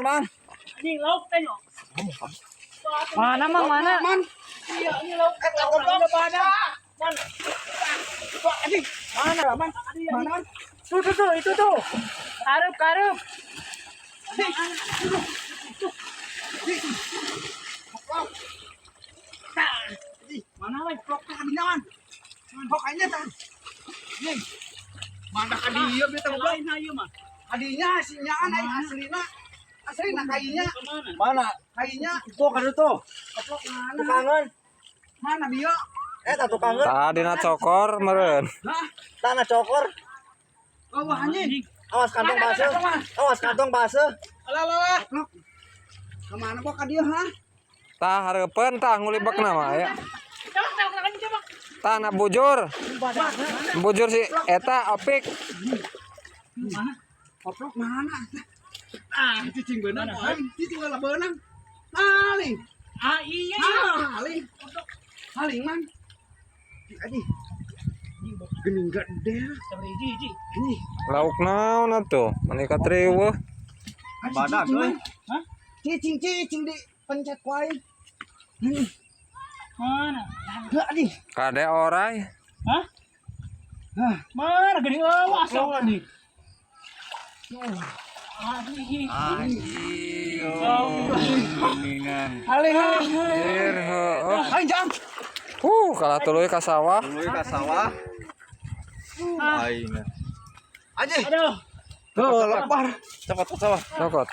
Man. Anjing lauk tanya. Mana mang mana? Man. Iya, ini lauk. Udah pada. Man. Anjing. Mana man? Mana man? Tuh itu tuh. Karup. Mana lagi? Blok kadinya man. Blok kayaknya tan. Nih. Mana kadinya beta blok. Ayo mah. Kadinya sinyaan aslina. Aslina kayunya. Kemana? Mana? Kayunya. Tuh kada tuh. Blok mana? Tukangan. Mana dia? Tukangan. Tadi na cokor meren. Hah? Tanah cokor. Wah anjing. Awas kantong basuh. Awas kantong basuh. Alah. Blok. Kemana kok dia ha? Tah hareupeun tah ngulibek nama ya. Coba. Tah bujur. Bujur si eta opik. Mana? Blok mana? Cicing beunang. Cicing lah beunang. Haling. Iya. Haling. Haling man. Adi. Gening gede. Hiji. Ini. Lauk naon atuh? Manika triweuh. Badak euy. Hah? Cicing di pencet wae. Mana? Enggak nih. Kade orai. Hah? Hah. Mana geuning eueuh asal nih. Haling. Ir heuh. Haling jam. Kalah tuluy ka sawah. Aing. Aja. Aduh. Tuh, lepar. Cokot.